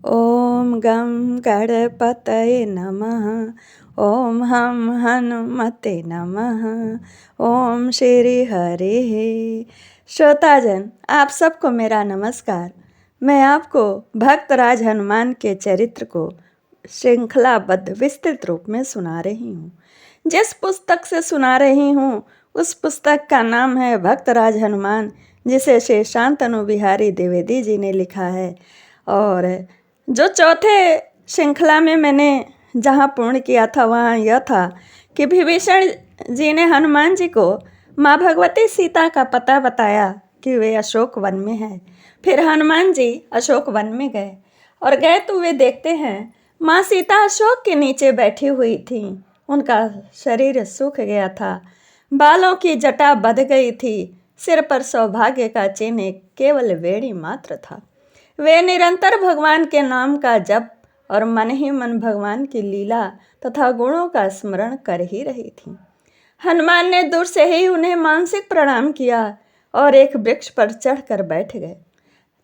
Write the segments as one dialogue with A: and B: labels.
A: ॐ गं गणपतये नमः। ॐ हम हनुमते नमः। ओम श्री हरि। श्रोताजन, आप सबको मेरा नमस्कार। मैं आपको भक्तराज हनुमान के चरित्र को श्रृंखलाबद्ध विस्तृत रूप में सुना रही हूँ। जिस पुस्तक से सुना रही हूँ उस पुस्तक का नाम है भक्तराज हनुमान, जिसे श्री शांतनु बिहारी द्विवेदी जी ने लिखा है। और जो चौथे श्रृंखला में मैंने जहाँ पूर्ण किया था वहाँ यह था कि विभीषण जी ने हनुमान जी को माँ भगवती सीता का पता बताया कि वे अशोक वन में है। फिर हनुमान जी अशोक वन में गए और गए तो वे देखते हैं माँ सीता अशोक के नीचे बैठी हुई थी। उनका शरीर सूख गया था, बालों की जटा बंध गई थी, सिर पर सौभाग्य का चिन्ह केवल वेणी मात्र था। वे निरंतर भगवान के नाम का जप और मन ही मन भगवान की लीला तथा गुणों का स्मरण कर ही रही थी। हनुमान ने दूर से ही उन्हें मानसिक प्रणाम किया और एक वृक्ष पर चढ़कर बैठ गए।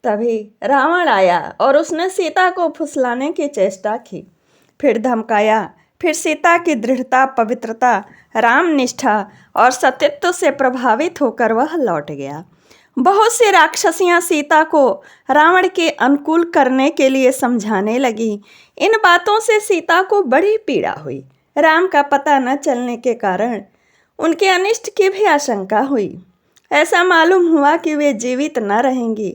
A: तभी रावण आया और उसने सीता को फुसलाने की चेष्टा की, फिर धमकाया। फिर सीता की दृढ़ता, पवित्रता, राम निष्ठा और सतीत्व से प्रभावित होकर वह लौट गया। बहुत सी राक्षसियां सीता को रावण के अनुकूल करने के लिए समझाने लगी। इन बातों से सीता को बड़ी पीड़ा हुई। राम का पता न चलने के कारण उनके अनिष्ट की भी आशंका हुई। ऐसा मालूम हुआ कि वे जीवित न रहेंगी।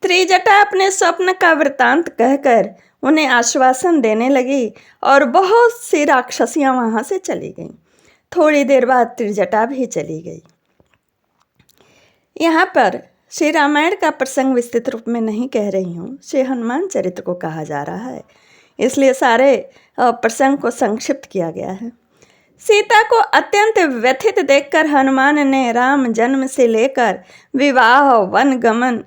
A: त्रिजटा अपने स्वप्न का वृतांत कहकर उन्हें आश्वासन देने लगी और बहुत सी राक्षसियां वहां से चली गईं। थोड़ी देर बाद त्रिजटा भी चली गई। यहाँ पर श्री रामायण का प्रसंग विस्तृत रूप में नहीं कह रही हूँ, श्री हनुमान चरित्र को कहा जा रहा है, इसलिए सारे प्रसंग को संक्षिप्त किया गया है। सीता को अत्यंत व्यथित देखकर हनुमान ने राम जन्म से लेकर विवाह, वन गमन,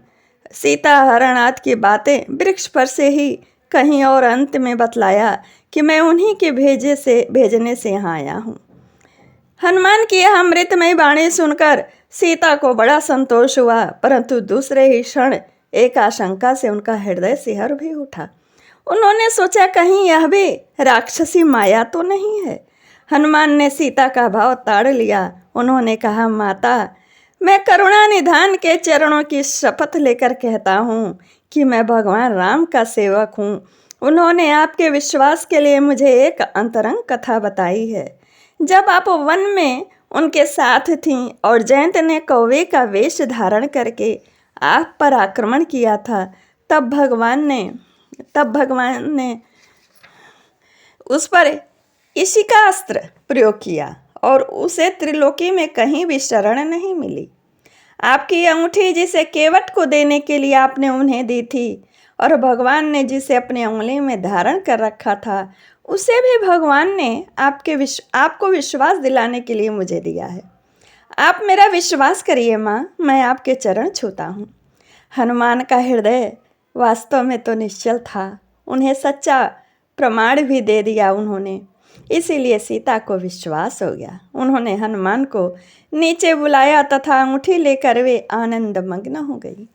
A: सीता हरण आदि की बातें वृक्ष पर से ही कहीं और अंत में बतलाया कि मैं उन्हीं के भेजने से यहाँ आया हूँ। हनुमान की यह अमृतमयी वाणी सुनकर सीता को बड़ा संतोष हुआ, परंतु दूसरे ही क्षण एक आशंका से उनका हृदय सिहर भी उठा। उन्होंने सोचा कहीं यह भी राक्षसी माया तो नहीं है। हनुमान ने सीता का भाव ताड़ लिया। उन्होंने कहा, माता, मैं करुणा निधान के चरणों की शपथ लेकर कहता हूँ कि मैं भगवान राम का सेवक हूँ। उन्होंने आपके विश्वास के लिए मुझे एक अंतरंग कथा बताई है। जब आप वन में उनके साथ थीं और जयंत ने कौवे का वेश धारण करके आप पर आक्रमण किया था, तब भगवान ने उस पर इशिका अस्त्र प्रयोग किया और उसे त्रिलोकी में कहीं भी शरण नहीं मिली। आपकी अंगूठी जिसे केवट को देने के लिए आपने उन्हें दी थी और भगवान ने जिसे अपनी उंगली में धारण कर रखा था, उसे भी भगवान ने आपको विश्वास दिलाने के लिए मुझे दिया है। आप मेरा विश्वास करिए माँ, मैं आपके चरण छूता हूँ। हनुमान का हृदय वास्तव में तो निश्चल था। उन्हें सच्चा प्रमाण भी दे दिया उन्होंने, इसीलिए सीता को विश्वास हो गया। उन्होंने हनुमान को नीचे बुलाया तथा अंगूठी लेकर वे आनंद मग्न हो गई।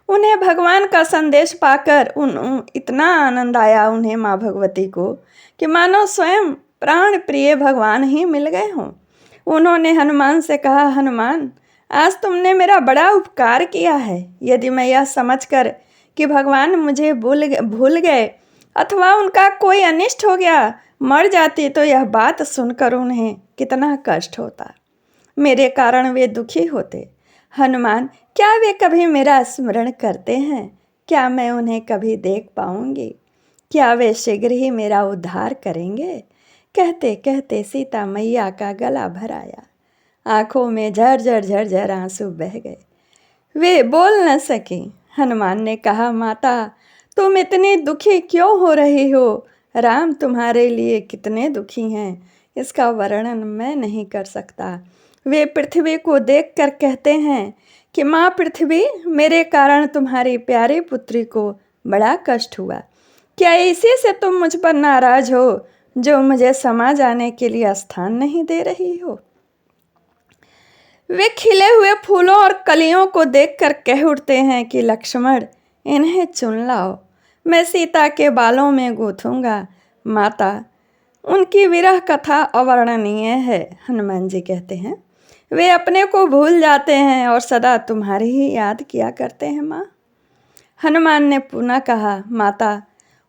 A: उन्हें भगवान का संदेश पाकर इतना आनंद आया उन्हें माँ भगवती को कि मानो स्वयं प्राण प्रिय भगवान ही मिल गए हों। उन्होंने हनुमान से कहा, हनुमान, आज तुमने मेरा बड़ा उपकार किया है। यदि मैं यह समझकर कि भगवान मुझे भूल गए अथवा उनका कोई अनिष्ट हो गया, मर जाती, तो यह बात सुनकर उन्हें कितना कष्ट होता। मेरे कारण वे दुखी होते। हनुमान, क्या वे कभी मेरा स्मरण करते हैं? क्या मैं उन्हें कभी देख पाऊंगी? क्या वे शीघ्र ही मेरा उद्धार करेंगे? कहते कहते सीता मैया का गला भर आया। आंखों में झरझर झरझर आंसू बह गए। वे बोल न सकी। हनुमान ने कहा, माता, तुम इतनी दुखी क्यों हो रही हो? राम तुम्हारे लिए कितने दुखी हैं, इसका वर्णन मैं नहीं कर सकता। वे पृथ्वी को देखकर कहते हैं कि माँ पृथ्वी, मेरे कारण तुम्हारी प्यारी पुत्री को बड़ा कष्ट हुआ। क्या इसी से तुम मुझ पर नाराज हो जो मुझे समा जाने के लिए स्थान नहीं दे रही हो? वे खिले हुए फूलों और कलियों को देखकर कह उठते हैं कि लक्ष्मण, इन्हें चुन लाओ। मैं सीता के बालों में गूंथूंगा। माता, उनकी विरह कथा अवर्णनीय है। हनुमान जी कहते हैं, वे अपने को भूल जाते हैं और सदा तुम्हारी ही याद किया करते हैं माँ। हनुमान ने पुनः कहा, माता,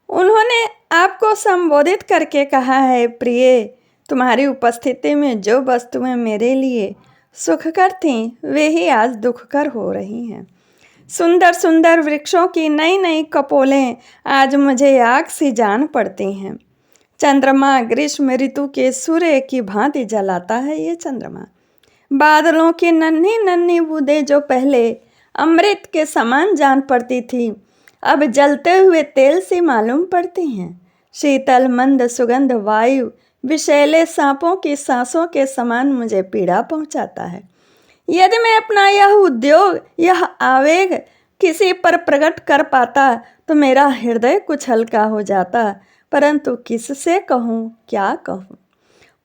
A: उन्होंने आपको संबोधित करके कहा है, प्रिय, तुम्हारी उपस्थिति में जो वस्तुएं मेरे लिए सुखकर थीं वे ही आज दुखकर हो रही हैं। सुंदर सुंदर वृक्षों की नई नई कपोलें आज मुझे आग सी जान पड़ती हैं। चंद्रमा ग्रीष्म ऋतु के सूर्य की भांति जलाता है ये चंद्रमा। बादलों की नन्ही नन्ही बूंदें जो पहले अमृत के समान जान पड़ती थी अब जलते हुए तेल सी मालूम पड़ती हैं। शीतल मंद सुगंध वायु विषैले सांपों की सांसों के समान मुझे पीड़ा पहुंचाता है। यदि मैं अपना यह उद्योग, यह आवेग किसी पर प्रकट कर पाता तो मेरा हृदय कुछ हल्का हो जाता, परंतु किससे कहूँ, क्या कहूँ?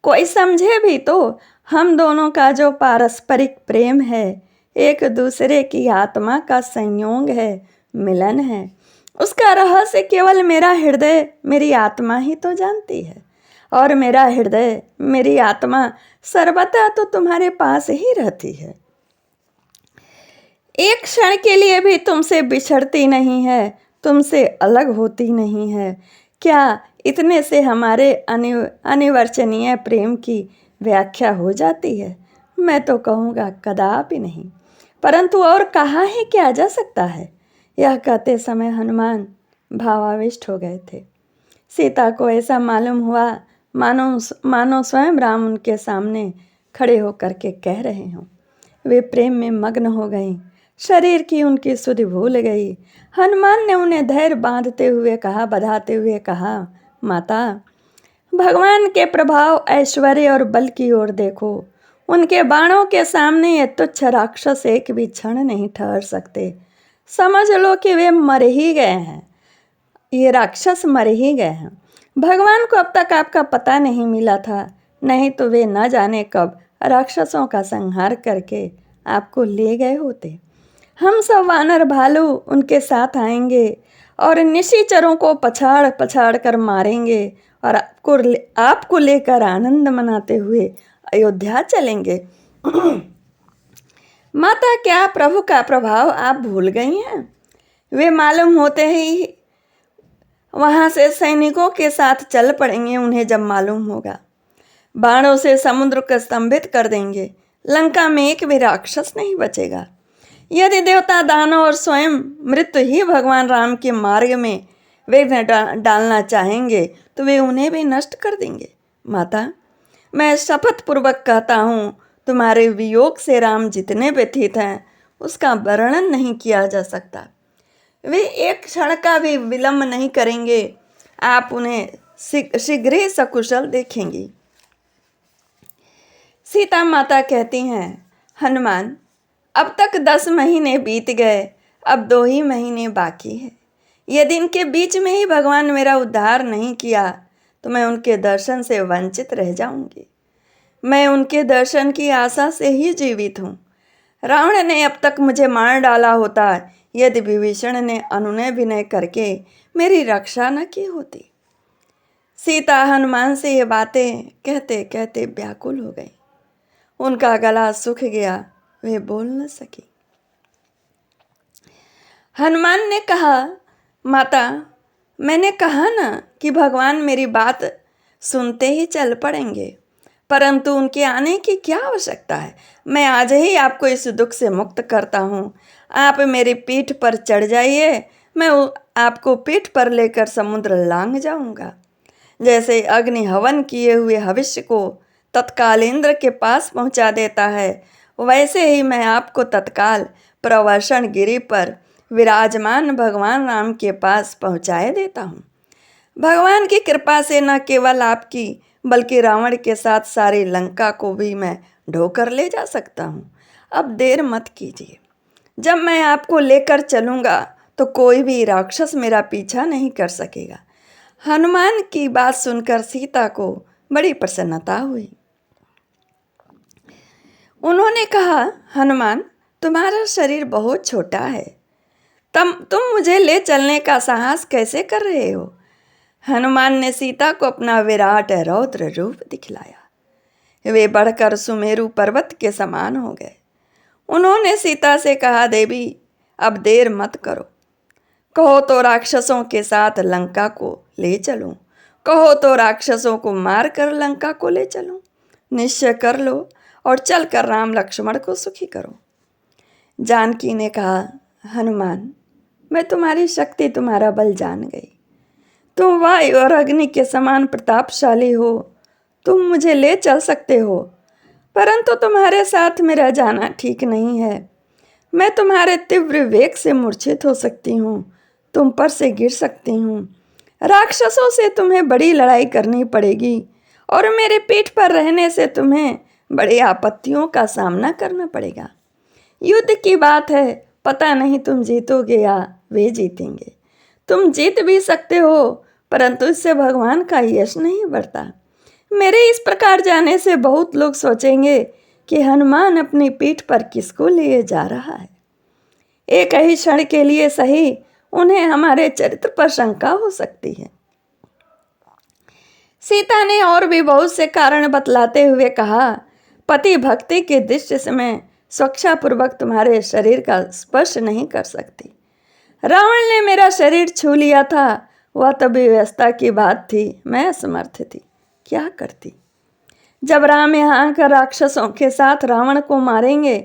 A: कोई समझे भी तो। हम दोनों का जो पारस्परिक प्रेम है, एक दूसरे की आत्मा का संयोग है, मिलन है, उसका रहस्य केवल मेरा हृदय, मेरी आत्मा ही तो जानती है। और मेरा हृदय, मेरी आत्मा सर्वथा तो तुम्हारे पास ही रहती है। एक क्षण के लिए भी तुमसे बिछड़ती नहीं है, तुमसे अलग होती नहीं है। क्या इतने से हमारे अनिवर्चनीय प्रेम की व्याख्या हो जाती है? मैं तो कहूँगा कदापि नहीं, परंतु और कहा ही क्या जा सकता है। यह कहते समय हनुमान भावाविष्ट हो गए थे। सीता को ऐसा मालूम हुआ मानो स्वयं राम उनके सामने खड़े होकर के कह रहे हों। वे प्रेम में मग्न हो गईं, शरीर की उनकी सुधि भूल गई। हनुमान ने उन्हें धैर्य बांधते हुए कहा, बधाते हुए कहा, माता, भगवान के प्रभाव, ऐश्वर्य और बल की ओर देखो। उनके बाणों के सामने ये तुच्छ राक्षस एक भी क्षण नहीं ठहर सकते। समझ लो कि वे मर ही गए हैं, ये राक्षस मर ही गए हैं। भगवान को अब तक आपका पता नहीं मिला था, नहीं तो वे न जाने कब राक्षसों का संहार करके आपको ले गए होते। हम सब वानर भालू उनके साथ आएंगे और निशाचरों को पछाड़ पछाड़ कर मारेंगे और आपको लेकर आनंद मनाते हुए अयोध्या चलेंगे। माता, क्या प्रभु का प्रभाव आप भूल गई हैं? वे मालूम होते ही वहाँ से सैनिकों के साथ चल पड़ेंगे। उन्हें जब मालूम होगा, बाणों से समुद्र को स्तंभित कर देंगे। लंका में एक भी राक्षस नहीं बचेगा। यदि देवता, दानव और स्वयं मृत्यु ही भगवान राम के मार्ग में विघ्न डालना चाहेंगे तो वे उन्हें भी नष्ट कर देंगे। माता, मैं शपथ पूर्वक कहता हूँ, तुम्हारे वियोग से राम जितने व्यथित हैं उसका वर्णन नहीं किया जा सकता। वे एक क्षण का भी विलंब नहीं करेंगे। आप उन्हें शीघ्र ही सकुशल देखेंगी। सीता माता कहती हैं, हनुमान, अब तक 10 महीने बीत गए, अब 2 ही महीने बाकी है। यदि इनके बीच में ही भगवान मेरा उद्धार नहीं किया तो मैं उनके दर्शन से वंचित रह जाऊंगी। मैं उनके दर्शन की आशा से ही जीवित हूँ। रावण ने अब तक मुझे मार डाला होता यदि विभीषण ने अनुनय विनय करके मेरी रक्षा न की होती। सीता हनुमान से ये बातें कहते कहते व्याकुल हो गई। उनका गला सूख गया, वे बोल न सकी। हनुमान ने कहा, माता, मैंने कहा ना कि भगवान मेरी बात सुनते ही चल पड़ेंगे, परंतु उनके आने की क्या आवश्यकता है। मैं आज ही आपको इस दुख से मुक्त करता हूँ। आप मेरी पीठ पर चढ़ जाइए, मैं आपको पीठ पर लेकर समुद्र लांघ जाऊँगा। जैसे अग्नि हवन किए हुए हविष्य को तत्काल इंद्र के पास पहुँचा देता है, वैसे ही मैं आपको तत्काल प्रवर्षण गिरि पर विराजमान भगवान राम के पास पहुँचाए देता हूँ। भगवान की कृपा से न केवल आपकी बल्कि रावण के साथ सारी लंका को भी मैं ढोकर ले जा सकता हूँ। अब देर मत कीजिए। जब मैं आपको लेकर चलूँगा तो कोई भी राक्षस मेरा पीछा नहीं कर सकेगा। हनुमान की बात सुनकर सीता को बड़ी प्रसन्नता हुई। उन्होंने कहा, हनुमान, तुम्हारा शरीर बहुत छोटा है, तुम मुझे ले चलने का साहस कैसे कर रहे हो? हनुमान ने सीता को अपना विराट रौद्र रूप दिखलाया। वे बढ़कर सुमेरु पर्वत के समान हो गए। उन्होंने सीता से कहा, देवी अब देर मत करो। कहो तो राक्षसों के साथ लंका को ले चलूं, कहो तो राक्षसों को मार कर लंका को ले चलूं। निश्चय कर लो और चलकर राम लक्ष्मण को सुखी करो। जानकी ने कहा, हनुमान मैं तुम्हारी शक्ति तुम्हारा बल जान गई। तुम वायु और अग्नि के समान प्रतापशाली हो। तुम मुझे ले चल सकते हो, परंतु तुम्हारे साथ मेरा जाना ठीक नहीं है। मैं तुम्हारे तीव्र वेग से मूर्छित हो सकती हूँ, तुम पर से गिर सकती हूँ। राक्षसों से तुम्हें बड़ी लड़ाई करनी पड़ेगी और मेरे पीठ पर रहने से तुम्हें बड़ी आपत्तियों का सामना करना पड़ेगा। युद्ध की बात है, पता नहीं तुम जीतोगे या वे जीतेंगे। तुम जीत भी सकते हो, परंतु इससे भगवान का यश नहीं बढ़ता। मेरे इस प्रकार जाने से बहुत लोग सोचेंगे कि हनुमान अपनी पीठ पर किसको लिए जा रहा है। एक ही क्षण के लिए सही उन्हें हमारे चरित्र पर शंका हो सकती है। सीता ने और भी बहुत से कारण बतलाते हुए कहा, पति भक्ति की दृष्टि से मैं स्वेच्छापूर्वक तुम्हारे शरीर का स्पर्श नहीं कर सकती। रावण ने मेरा शरीर छू लिया था, वह तो व्यवस्था की बात थी, मैं असमर्थ थी, क्या करती। जब राम यहाँ आकर राक्षसों के साथ रावण को मारेंगे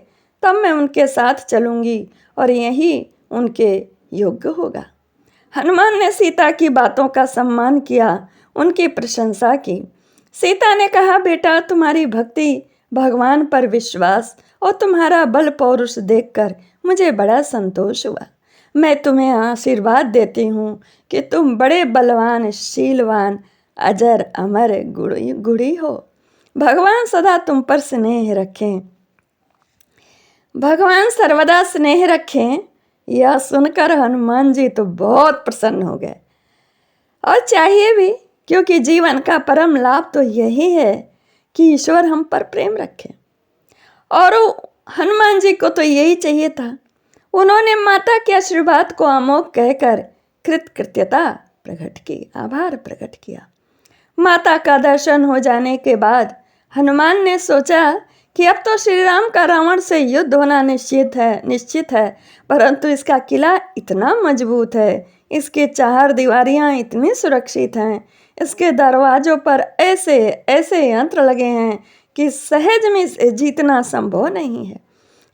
A: तब मैं उनके साथ चलूंगी और यही उनके योग्य होगा। हनुमान ने सीता की बातों का सम्मान किया, उनकी प्रशंसा की। सीता ने कहा, बेटा तुम्हारी भक्ति, भगवान पर विश्वास और तुम्हारा बल पौरुष देखकर मुझे बड़ा संतोष हुआ। मैं तुम्हें आशीर्वाद देती हूँ कि तुम बड़े बलवान, शीलवान, अजर अमर गुणी हो। भगवान सदा तुम पर स्नेह रखें, भगवान सर्वदा स्नेह रखें। यह सुनकर हनुमान जी तो बहुत प्रसन्न हो गए, और चाहिए भी, क्योंकि जीवन का परम लाभ तो यही है कि ईश्वर हम पर प्रेम रखे। और हनुमान जी को तो यही चाहिए था। उन्होंने माता के आशीर्वाद को अमोघ कहकर कृतज्ञता प्रकट की, आभार प्रकट किया। माता का दर्शन हो जाने के बाद हनुमान ने सोचा कि अब तो श्री राम का रावण से युद्ध होना निश्चित है, परंतु इसका किला इतना मजबूत है, इसके चार दीवारियां इतनी सुरक्षित हैं, इसके दरवाजों पर ऐसे ऐसे यंत्र लगे हैं कि सहज में इसे जीतना संभव नहीं है।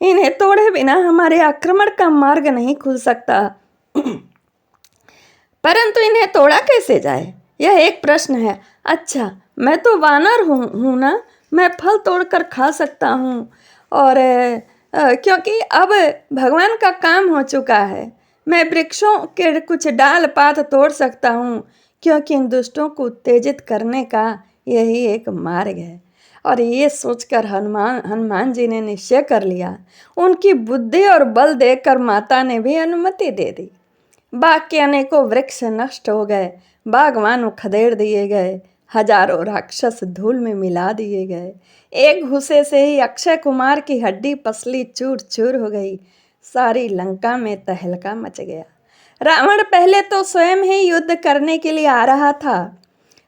A: इन्हें तोड़े बिना हमारे आक्रमण का मार्ग नहीं खुल सकता। परंतु इन्हें तोड़ा कैसे जाए, यह एक प्रश्न है। अच्छा, मैं तो वानर हूँ ना, मैं फल तोड़कर खा सकता हूँ, और क्योंकि अब भगवान का काम हो चुका है, मैं वृक्षों के कुछ डाल पात तोड़ सकता हूँ, क्योंकि इन दुष्टों को उत्तेजित करने का यही एक मार्ग है। और ये सोचकर हनुमान जी ने निश्चय कर लिया। उनकी बुद्धि और बल देखकर माता ने भी अनुमति दे दी। बाग के अनेकों वृक्ष नष्ट हो गए, बागवान उखदेड़ दिए गए, हजारों राक्षस धूल में मिला दिए गए। एक घुसे से ही अक्षय कुमार की हड्डी पसली चूर चूर हो गई। सारी लंका में तहलका मच गया। रावण पहले तो स्वयं ही युद्ध करने के लिए आ रहा था,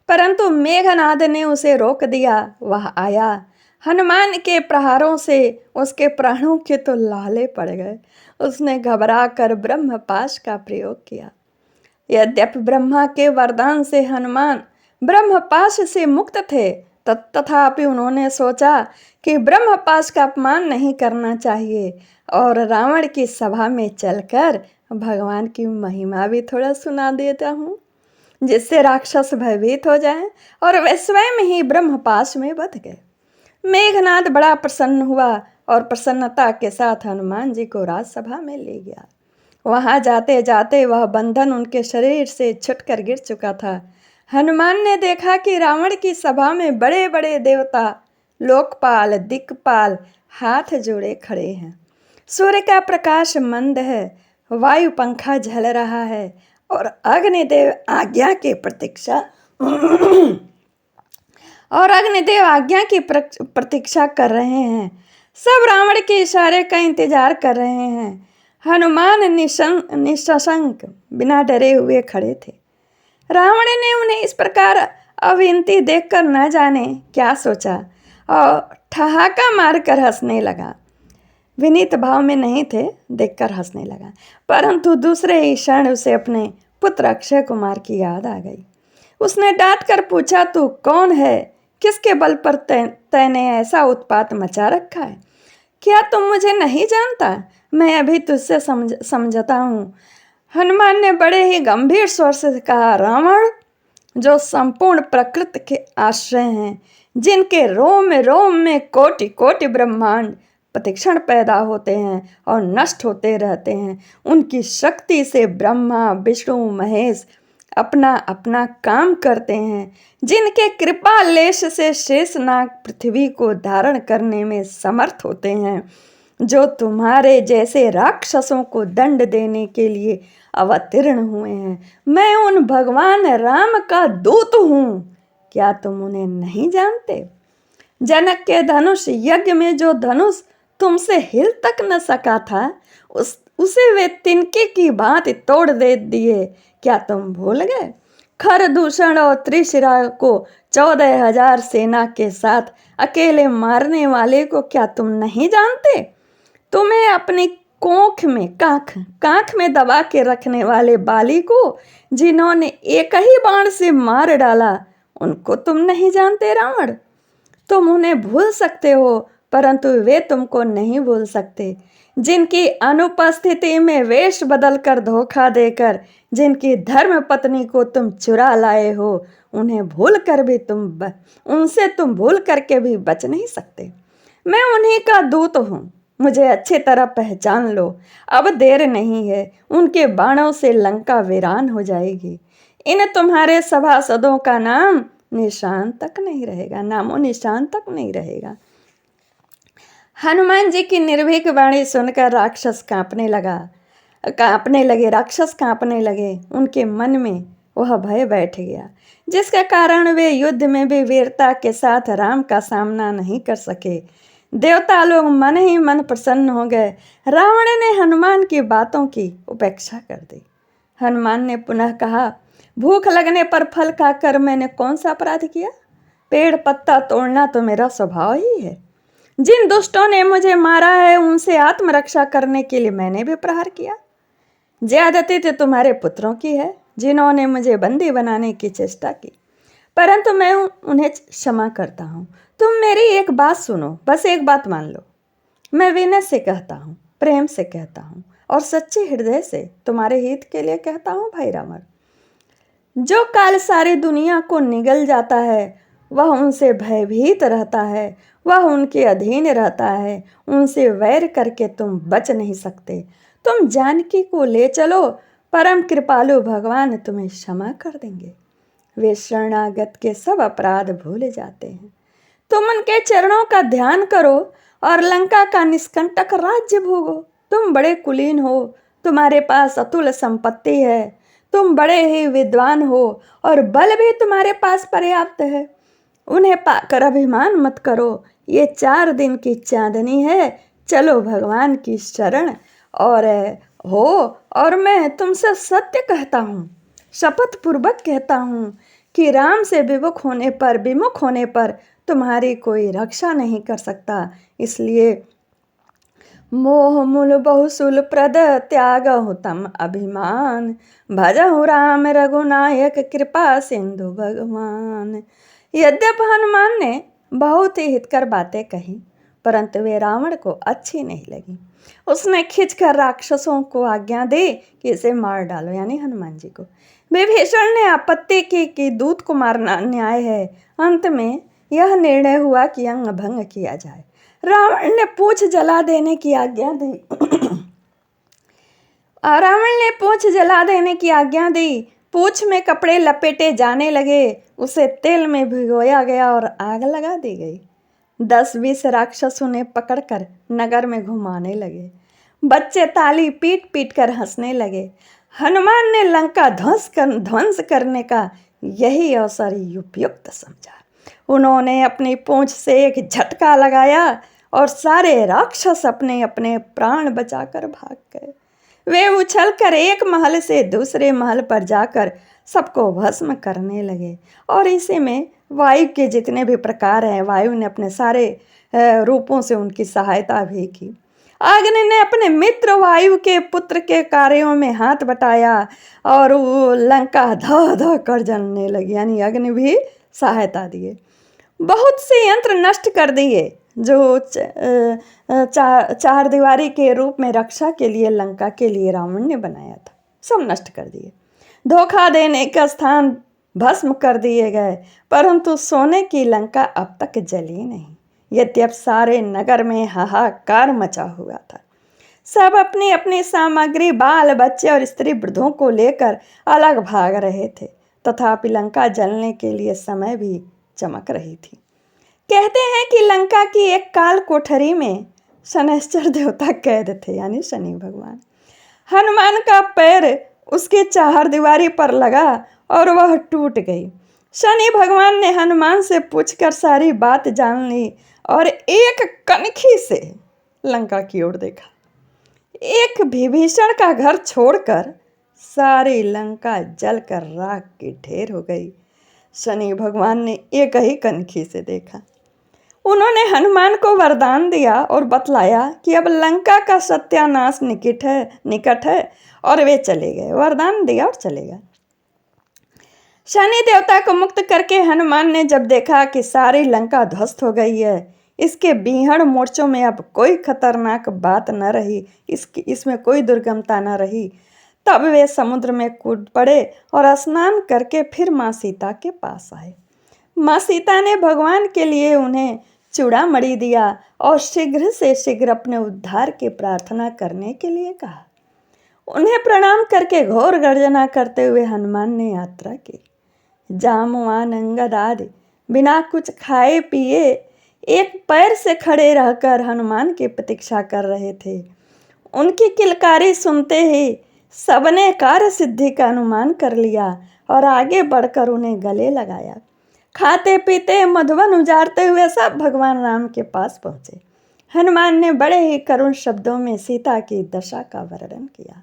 A: परंतु मेघनाद ने उसे रोक दिया। वह आया, हनुमान के प्रहारों से उसके प्राणों के तो लाले पड़ गए। उसने घबरा कर ब्रह्मपाश का प्रयोग किया। यद्यपि ब्रह्मा के वरदान से हनुमान ब्रह्मपाश से मुक्त थे, तथापि उन्होंने सोचा कि ब्रह्मपाश का अपमान नहीं करना चाहिए और रावण की सभा में चलकर भगवान की महिमा भी थोड़ा सुना देता हूँ, जिससे राक्षस भयभीत हो जाएं और वे स्वयं ही ब्रह्मपाश में बंध गए। मेघनाद बड़ा प्रसन्न हुआ और प्रसन्नता के साथ हनुमान जी को राजसभा में ले गया। वहां जाते जाते वह बंधन उनके शरीर से छुटकर गिर चुका था। हनुमान ने देखा कि रावण की सभा में बड़े बड़े देवता, लोकपाल, दिक्पाल हाथ जोड़े खड़े हैं। सूर्य का प्रकाश मंद है, वायु पंखा झल रहा है और अग्निदेव आज्ञा की प्रतीक्षा कर रहे हैं। सब रावण के इशारे का इंतजार कर रहे हैं। हनुमान निशंक बिना डरे हुए खड़े थे। रावण ने उन्हें इस प्रकार अविनती देखकर न जाने क्या सोचा और ठहाका मारकर हंसने लगा। विनीत भाव में नहीं थे, देखकर हंसने लगा, परंतु दूसरे ही क्षण उसे अपने पुत्र अक्षय कुमार की याद आ गई। उसने डांट कर पूछा, तू कौन है? किसके बल पर तैने ऐसा उत्पात मचा रखा है? क्या तुम मुझे नहीं जानता? मैं अभी तुझसे समझता हूँ। हनुमान ने बड़े ही गंभीर स्वर से कहा, रावण, जो संपूर्ण प्रकृति के आश्रय हैं, जिनके रोम रोम में कोटि कोटि ब्रह्मांड प्रतिक्षण पैदा होते हैं और नष्ट होते रहते हैं, उनकी शक्ति से ब्रह्मा विष्णु महेश अपना अपना काम करते हैं, जिनके कृपा लेश से शेषनाग पृथ्वी को धारण करने में समर्थ होते हैं, जो तुम्हारे जैसे राक्षसों को दंड देने के लिए अवतीर्ण हुए हैं। मैं उन भगवान राम का दूत हूँ। क्या तुम उन्हें नहीं जानते? जनक के धनुष यज्ञ में जो धनुष तुमसे हिल तक न सका था, उसे वे तिनके की भांति तोड़ दे दिए। क्या तुम भूल गए? खरदूषण और त्रिशिरा को 14,000 सेना के साथ अकेले मारने वाले को क्या तुम नहीं जानते? तुम्हें अपनी कांख में दबा के रखने वाले बाली को जिन्होंने एक ही बाण से मार डाला, उनको तुम नहीं जानते रावण? तुम उन्हें भूल सकते हो, परंतु वे तुमको नहीं भूल सकते। जिनकी अनुपस्थिति में वेश बदल कर धोखा देकर जिनकी धर्म पत्नी को तुम चुरा लाए हो, उन्हें भूल कर भी उनसे तुम भूल करके भी बच नहीं सकते। मैं उन्हीं का दूत हूँ, मुझे अच्छी तरह पहचान लो। अब देर नहीं है, उनके बाणों से लंका वीरान हो जाएगी। इन तुम्हारे सभासदों का नामो निशान तक नहीं रहेगा। हनुमान जी की निर्भीक वाणी सुनकर राक्षस कांपने लगे। उनके मन में वह भय बैठ गया, जिसके कारण वे युद्ध में भी वीरता के साथ राम का सामना नहीं कर सके। देवता लोग मन ही मन प्रसन्न हो गए। रावण ने हनुमान की बातों की उपेक्षा कर दी। हनुमान ने पुनः कहा, भूख लगने पर फल खाकर मैंने कौन सा अपराध किया? पेड़ पत्ता तोड़ना तो मेरा स्वभाव ही है। जिन दुष्टों ने मुझे मारा है, उनसे आत्मरक्षा करने के लिए मैंने भी प्रहार किया। ज्यादती तो तुम्हारे पुत्रों की है, जिन्होंने मुझे बंदी बनाने की चेष्टा की, परंतु मैं उन्हें क्षमा करता हूँ। तुम मेरी एक बात सुनो, बस एक बात मान लो। मैं विनय से कहता हूँ, प्रेम से कहता हूँ और सच्चे हृदय से तुम्हारे हित के लिए कहता हूँ भाई रावण। जो काल सारी दुनिया को निगल जाता है, वह उनसे भयभीत रहता है, वह उनके अधीन रहता है। उनसे वैर करके तुम बच नहीं सकते। तुम जानकी को ले चलो, परम कृपालु भगवान तुम्हें क्षमा कर देंगे। वे शरणागत के सब अपराध भूल जाते हैं। तुम उनके चरणों का ध्यान करो और लंका का निष्कंटक राज्य भोगो। तुम बड़े कुलीन हो, तुम्हारे पास अतुल संपत्ति है, तुम बड़े ही विद्वान हो और बल भी तुम्हारे पास पर्याप्त है। उन्हें पाकर अभिमान मत करो। ये 4 दिन की चांदनी है, चलो भगवान की शरण और मैं तुमसे सत्य कहता हूँ, शपथ पूर्वक कहता हूँ कि राम से विमुख होने पर तुम्हारी कोई रक्षा नहीं कर सकता। इसलिए मोह मूल बहुशूल प्रद त्यागहु तम अभिमान, भजहु राम रघुनायक कृपा सिंधु भगवान। यद्यप हनुमान ने बहुत ही हितकर बातें कही, परंतु वे रावण को अच्छी नहीं लगी। उसने खींचकर राक्षसों को आज्ञा दी कि इसे मार डालो, यानी हनुमान जी को। विभीषण ने आपत्ति की कि दूत को मारना अन्याय है। अंत में यह निर्णय हुआ कि अंग भंग किया जाए। रावण ने पूंछ जला देने की आज्ञा दी। पूंछ में कपड़े लपेटे जाने लगे, उसे तेल में भिगोया गया और आग लगा दी गई। 10-20 राक्षस उन्हें पकड़कर नगर में घुमाने लगे। बच्चे ताली पीट पीट कर हंसने लगे। हनुमान ने लंका ध्वंस करने का यही अवसर उपयुक्त समझा। उन्होंने अपनी पूंछ से एक झटका लगाया और सारे राक्षस अपने अपने प्राण बचाकर भाग गए। वे उछलकर एक महल से दूसरे महल पर जाकर सबको भस्म करने लगे। और इसी में वायु के जितने भी प्रकार हैं, वायु ने अपने सारे रूपों से उनकी सहायता भी की। अग्नि ने अपने मित्र वायु के पुत्र के कार्यों में हाथ बटाया और वो लंका धा धा कर जलने लगी, यानी अग्नि भी सहायता दिए। बहुत से यंत्र नष्ट कर दिए जो चार दीवारी के रूप में रक्षा के लिए लंका के लिए रावण ने बनाया था, सब नष्ट कर दिए। धोखा देने का स्थान भस्म कर दिए गए, परंतु सोने की लंका अब तक जली नहीं। यद्यप सारे नगर में हाहाकार मचा हुआ था। सब अपनी अपनी सामग्री, बाल बच्चे और स्त्री वृद्धों को लेकर अलग भाग रहे थे, तथापि लंका जलने के लिए समय भी चमक रही थी। कहते हैं कि लंका की एक काल कोठरी में शनैश्चर देवता कैद थे, यानी शनि भगवान। हनुमान का पैर उसके चार दीवारी पर लगा और वह टूट गई। शनि भगवान ने हनुमान से पूछकर सारी बात जान ली और एक कनखी से लंका की ओर देखा। एक विभीषण का घर छोड़कर सारी लंका जलकर राख की ढेर हो गई। शनि भगवान ने एक ही कनखी से देखा। उन्होंने हनुमान को वरदान दिया और बतलाया कि अब लंका का सत्यानाश निकट है और वे चले गए। वरदान दिया और चले गए। शनि देवता को मुक्त करके हनुमान ने जब देखा कि सारी लंका ध्वस्त हो गई है, इसके बीहड़ मोर्चों में अब कोई खतरनाक बात न रही, इसमें कोई दुर्गमता न रही, तब वे समुद्र में कूद पड़े और स्नान करके फिर माँ सीता के पास आए। माँ सीता ने भगवान के लिए उन्हें चूड़ामणि दिया और शीघ्र से शीघ्र अपने उद्धार की प्रार्थना करने के लिए कहा। उन्हें प्रणाम करके घोर गर्जना करते हुए हनुमान ने यात्रा की। जामवान अंगद आदि बिना कुछ खाए पिए एक पैर से खड़े रहकर हनुमान की प्रतीक्षा कर रहे थे। उनकी किलकारी सुनते ही सबने कार्य सिद्धि का अनुमान कर लिया और आगे बढ़कर उन्हें गले लगाया। खाते पीते मधुबन उजाड़ते हुए सब भगवान राम के पास पहुँचे। हनुमान ने बड़े ही करुण शब्दों में सीता की दशा का वर्णन किया,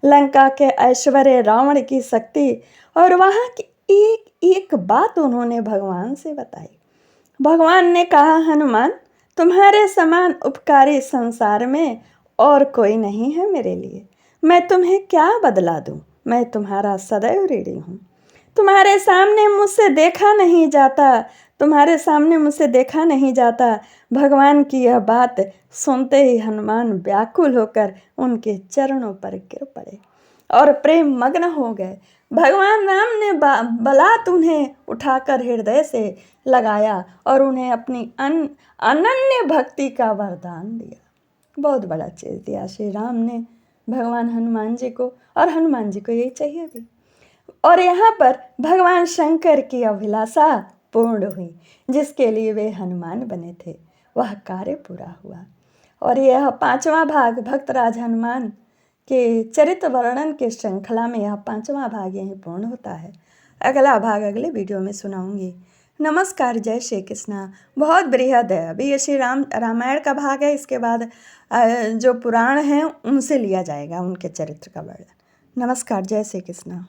A: लंका के ऐश्वर्य, रावण की शक्ति और वहाँ की एक एक बात उन्होंने भगवान से बताई। भगवान ने कहा, हनुमान, तुम्हारे समान उपकारी संसार में और कोई नहीं है मेरे लिए। मैं तुम्हें क्या बदला दूं? मैं तुम्हारा सदैव ऋणी हूँ। तुम्हारे सामने मुझसे देखा नहीं जाता। भगवान की यह बात सुनते ही हनुमान व्याकुल होकर उनके चरणों पर गिर पड़े और प्रेम मग्न हो गए। भगवान राम ने बलात् उन्हें उठाकर हृदय से लगाया और उन्हें अपनी अनन्य भक्ति का वरदान दिया। बहुत बड़ा चीज़ दिया श्री राम ने भगवान हनुमान जी को, और हनुमान जी को यही चाहिए भी। और यहाँ पर भगवान शंकर की अभिलाषा पूर्ण हुई, जिसके लिए वे हनुमान बने थे, वह कार्य पूरा हुआ। और यह 5वां भाग भक्तराज हनुमान के चरित्र वर्णन के श्रृंखला में यह 5वां भाग यहीं पूर्ण होता है। अगला भाग अगले वीडियो में सुनाऊंगी। नमस्कार, जय श्री कृष्णा। बहुत बृहद है, अभी ये श्री रामायण का भाग है। इसके बाद जो पुराण हैं उनसे लिया जाएगा उनके चरित्र का वर्णन। नमस्कार, जय श्री कृष्णा।